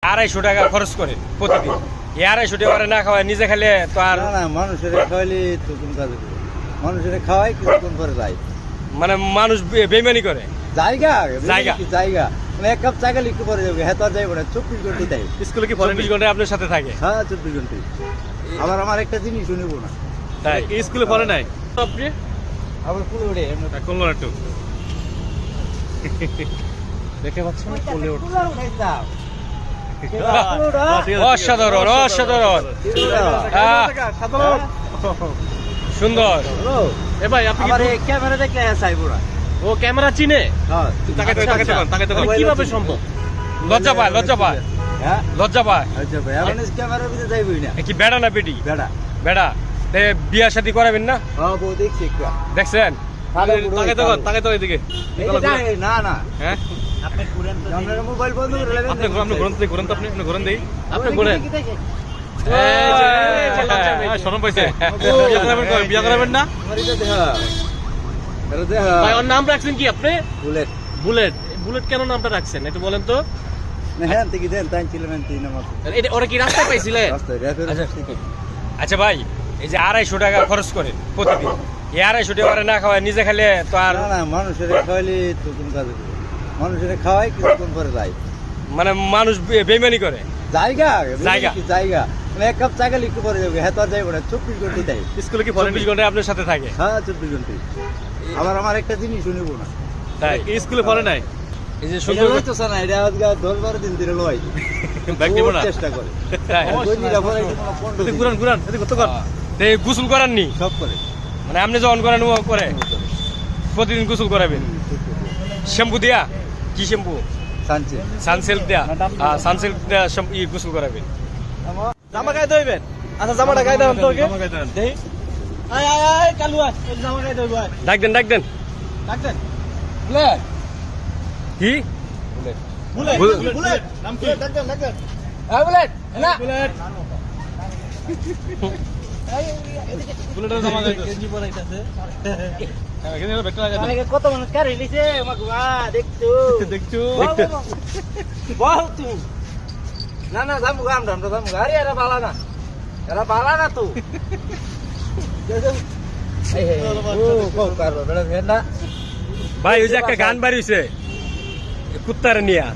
250 টাকা খরচ করে প্রতিদিন। এই 250 টাকা না খাওয়ায় নিজে খেলে তো আর না মানুষের খাওয়াইলে তো কোন কাজ করবে, মানুষের খাওয়াই কিছুক্ষণ পরে যায়, মানে মানুষ বেইমানি করে। জায়গা জায়গা। জায়গা মানে এক কাপ চা খেলে একটু পরে যাবে, হ্যাঁ তো আর যাইব না, 24 ঘন্টাই তাই। স্কুলে কি 24 ঘন্টা আপনার সাথে থাকে? হ্যাঁ 24 ঘন্টাই। আমার একটা জিনিস শুনিব না, তাই স্কুলে পড়ে নাই আপনি? আবার কোলে উঠে কোন একটু দেখতে পাচ্ছেন কোলে ওঠে। অসাধারণ অসাধারণ সুন্দর। এ ভাই আপনি আমার এই ক্যামেরা দেখলে চাইব না। ও ক্যামেরা চিনে? হ্যাঁ কিভাবে সম্ভব? লজ্জা পায় লজ্জা পায় হ্যাঁ লজ্জা পায়। আচ্ছা ভাই এখন ক্যামেরার ভিতরে যাইবই না। এ কি বেড়া না বেটি? বেড়া বেড়া। তে বিয়া শাদী করাবেন না? হ্যাঁ বউ দেখছি একটু। দেখছেন? তাকে তো এদিকে। না না হ্যাঁ আপনি ঘুরেন তো, আপনার মোবাইল বন্ধ করে লাগেন। আপনি ঘুরন তো, আপনি ঘুরন দেই। আপনি ঘুরেন। শরম পাইছে। বিয়া করাবেন না? ভাই ওর নাম রাখছেন কি আপনি? বুলেট। বুলেট। বুলেট কেন নামটা রাখছেন একটু বলেন তো? না হ্যাঁ থেকে দেন তাই ছিলেন তিন নাম্বার এটা ওরা কি রাস্তায় পাইছিলেন? রাস্তায় র্যাপের। আচ্ছা ভাই, এই যে 250 টাকা খরচ করে প্রতিদিন, এই 250 টাকা না খাওয়ায় নিজে খেলে তো আর না মানুষের খাওয়াইলে তো কোন কাজ করবে, মানুষের খাওয়াই কিছুক্ষণ পরে যায়, মানে মানুষ বেইমানি করে। জায়গা জায়গা। জায়গা মানে এক কাপ চা খেলে একটু পরে যাবে, হ্যাঁ তো আর যাইব না, 24 ঘন্টাই তাই। স্কুলে কি 24 ঘন্টা আপনার সাথে থাকে? হ্যাঁ 24 ঘন্টাই। আমার একটা জিনিস শুনিব না, তাই স্কুলে পড়ে নাই? এই যে এটা সুন্দর লইতেছে না, এটা আজকে 10-12 দিন ধরে লয়, ব্যাগ নিব না? চেষ্টা করে। তাই বইনিরা পরে কোনো 15 দিন ঘুরান ঘুরান এদিকে কত কর। তে গোসল করাননি? সব করে। মানে আপনি যখন করেন ও করে প্রতিদিন গোসল করাবেন শ্যাম্পু দিয়া? কি শ্যাম্পু? শান্তি সানসিল্ক দিয়া? সানসিল্ক দিয়া গোসল করাবেন। জামা গায়ে ধইবেন? আচ্ছা জামাটা গায়ে দেন তো ওকে। দেই। আয় আয় আয় কালু আয়, এই জামা গায়ে ধইব আয়। ডাক দেন ডাক দেন। ডাক দেন। বুলেট কি বুলেট বুলেট। বুলেট নাম কি? ডাক দেন ডাক দেন। এই বুলেট না বুলেট। বুলেটের জামা গায়ে গেঞ্জি পরাইতাছে। হ্যাঁ এখানে ব্যাগটা লাগা দেন। আরে কত মানুষ কারে লিছে মাগুয়া দেখছো দেখছো? বাহ তুই না না যামু আমরা যামু। আরে এরা বালা না, এরা বালা না তো। এই হে ও কো কারো বেড়া ভেন্ডা। ভাই ওই যে একটা গান বাড়িছে কুত্তার নিয়া,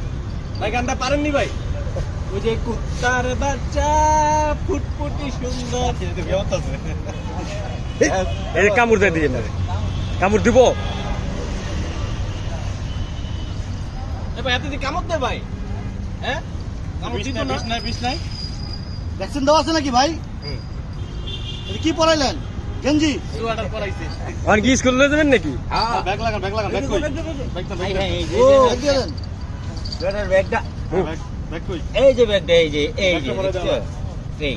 ভাই গানটা পারেননি ভাই? ওই যে কুত্তার বাচ্চা ফুটফুটি সুন্দর এটা কেমন আছে? এই যে কামড় দিয়ে দিয়ে কামড় দিব। এ ভাই আপনি কামড় দে ভাই। হ্যাঁ কামড় দিত না? বিষ নাই। ভ্যাকসিন দেওয়া আছে নাকি ভাই? এটা কি পড়াইলেন? গেঞ্জি সুয়াটার পরাইছে। আর কি স্কুলে যাবেন নাকি? হ্যাঁ ব্যাগ লাগান ব্যাগ কই? ব্যাগটা ব্যাগ ও দেন বেটার ব্যাগটা, ব্যাগ কই? এই যে ব্যাগটা, এই যে ব্যাগটা পরে দাও। এই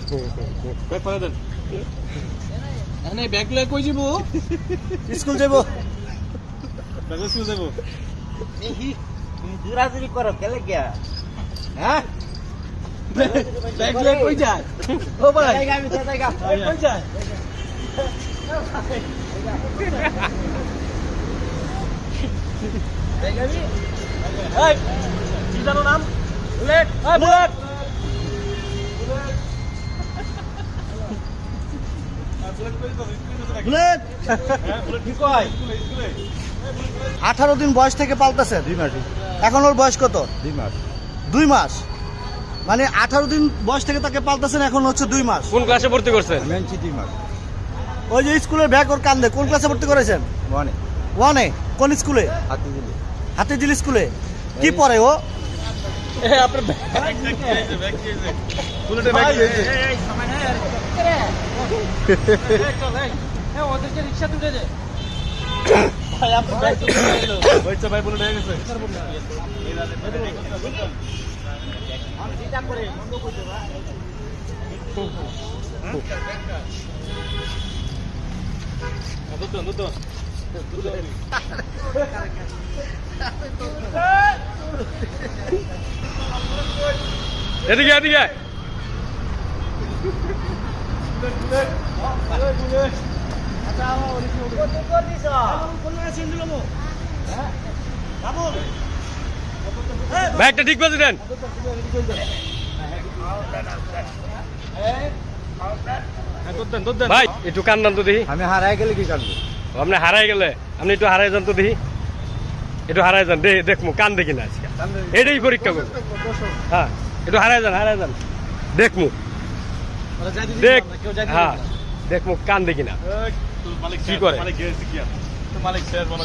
ব্যাগ পরে দেন। এখানে ব্যাগ লয়ে কই যাব? স্কুল যাব। ব্যাগ স্কুল যাব। এই তুমি দুরাজুরি করো কেলে গিয়া? হ্যাঁ ব্যাগ লয়ে কই যায়? ও ভাই জায়গা আমি জায়গা কই যায়? জায়গা আমি এই কি জানো নাম? বুলেট। এই বুলেট। বুলেট কি কয়? 18 দিন বয়স থেকে পাল্টাছে। 2 মাস। এখন ওর বয়স কত? 2 মাস। 2 মাস মানে 18 দিন বয়স থেকে তাকে পাল্টাছেন, এখন হচ্ছে 2 মাস। কোন ক্লাসে ভর্তি করছেন? আমি আনছি 2 মাস। ওই যে স্কুলের ব্যাগ ওর কান্দে, কোন ক্লাসে ভর্তি করেছেন? 1 এ। কোন স্কুলে? হাতিঝিল স্কুলে। কি পড়ে ও? এ আপনার ব্যাগ কি ব্যাগ কি বুলেটের ব্যাগ কি? এই সময় নাই আর চল এই ওদেরকে রিকশা তুলে দে ভাই। আপনার ব্যাগ তো গেলো ওইটা ভাই বুলেট হয়ে গেছে। আমি চিন্তা করে বন্ধ করে দেবা। দুটো এদিকে এদিকে ব্যাগটা ঠিক করে দেন। ভাই একটু কান্দান তো দেখি। আমি হারাই গেলে কি কাটবো? আপনি হারাই গেলে আপনি একটু হারাই যান তো দেখি, একটু হারাই যান দেখমু কান দেখি না আজকে, এটাই পরীক্ষা করবো। হ্যাঁ একটু হারাই যান দেখমু, দেখ হ্যাঁ দেখমু কান দেখি না কি করে।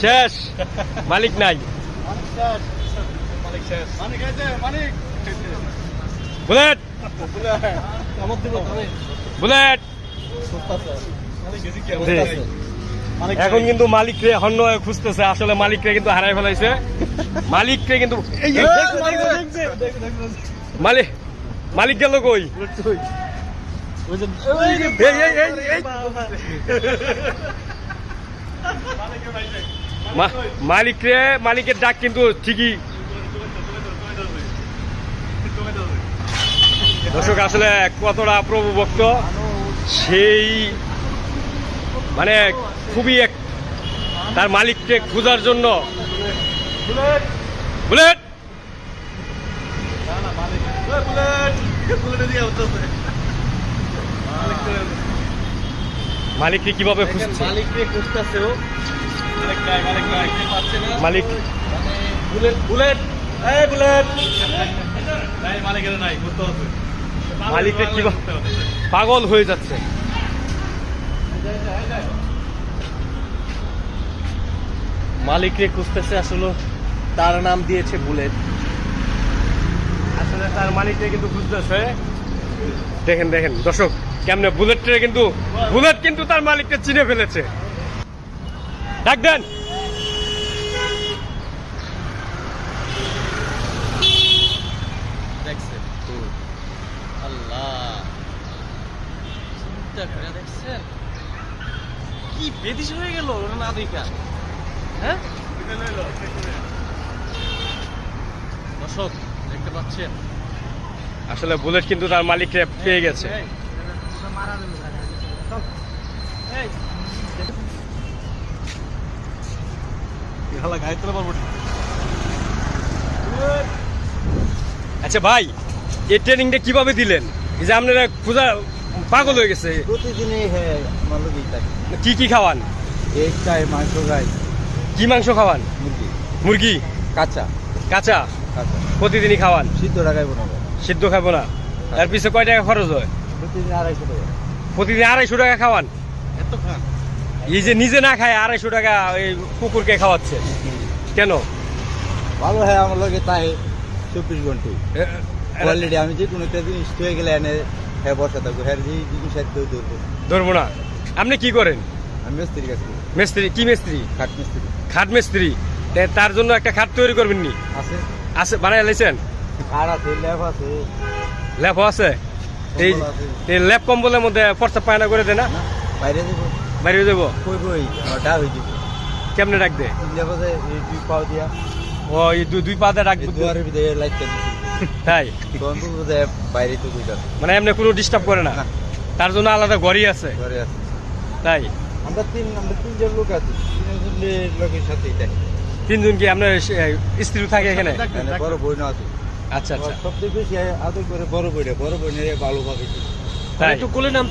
শেষ, মালিক নাই। বুলেট বুলেট এখন কিন্তু মালিকরে হন্য খুঁজতেছে, আসলে মালিকরে কিন্তু হারাই ফেলাইছে। মালিকরে কিন্তু মালিক গেল কই? মালিকের ডাক কিন্তু ঠিকই। দর্শক আসলে কতটা প্রভুভক্ত সেই মানে খুবই তার মালিককে খোঁজার জন্য। বুলেট মালিককে কিভাবে খুঁজছে? মালিককে খুঁজতেছে ও। মালিক বুলেট বুলেট এই বুলেট নাই, মালিকের নাই, বুঝতে হবে। মালিককে কিভাবে পাগল হয়ে যাচ্ছে। মালিককে খুঁজতেছে, আসলে তার নাম দিয়েছে বুলেট। আসলে তার মালিককে কিন্তু খুঁজতেছে। দেখেন দর্শক কেমনে বুলেটে কিন্তু বুলেট কিন্তু তার মালিককে চিনে ফেলেছে। ডাক দেন। দেখছেন আল্লাহ, চিন্তা করে দেখছেন কি বেদিস হয়ে গেল না দেখা। হ্যাঁ দর্শক দেখতে পাচ্ছেন, আসলে বুলেট কিন্তু তার মালিককে পেয়ে গেছে। আচ্ছা ভাই এই ট্রেনিংটা কিভাবে দিলেন? এই যে আপনারা খোঁজা পাগল হয়ে গেছে। প্রতিদিনই হ্যাঁ মালুকি থাকে। কি খাওয়ান? এক চাই মাংস খাই, কি মাংস খাওয়ান? মুরগি মুরগি কাঁচা কাঁচা কাঁচা প্রতিদিনই খাওয়ান? সিদ্ধ টাকায় বানাবো। সিদ্ধ খাবো না। এর পিছনে কয় টাকা খরচ হয়? প্রতিদিন 250 টাকা। প্রতিদিন 250 টাকা খাওয়ান? এত খান এই যে নিজে না খায় 250 টাকা ওই কুকুরকে খাওয়াচ্ছে কেন? ভালো হয় আমার লগে তাই 24 ঘন্টা অলরেডি। আমি যে কোনো একটা জিনিস হয়ে গেলে এনে হ্যাঁ বসা থাকবো, হ্যাঁ যে জিনিস একটু ধরবো। ধরবো না। আপনি কি করেন? আমি মিস্ত্রির কাছে করি। মিস্ত্রি? কি মিস্ত্রি? কাঠ মিস্ত্রি খাট মিস্ত্রি। তার জন্য একটা খাট তৈরি করবেন নি? আছে, আছে বানাই লাইছেন? আর আছে, ল্যাব আছে, ল্যাপ আছে? এই কম্বল আছে। এই ল্যাপ কম্বলের মধ্যে প্রস্তাব পায়না করে দেয় না? না বাইরে যাবো, বাইরে যাবো? কই কই ডা হয়ে যাবো। কেমনে ডাক দে? ল্যাব আছে, এই দুই পাও দিয়া ও এই দুই পাতে ডাক এই দুয়ারের ভিতরে লাইটটা দিচ্ছি। তাই তখন তো বাইরে তো কইতা মানে এমনি কোনো ডিস্টার্ব করে না? না। তার জন্য আলাদা ঘরই আছে? ঘরে আছে। তাই আমরা তিনজন লোক আছি, তিনজনের লোকের সাথেই তাই। তিনজন কি আপনার স্ত্রী থাকে এখানে? এখানে বড় বোন আছে। আচ্ছা আচ্ছা সবচেয়ে বেশি আদর করে বড় বোনের ভালোভাবে। তাই একটু কোলে নাম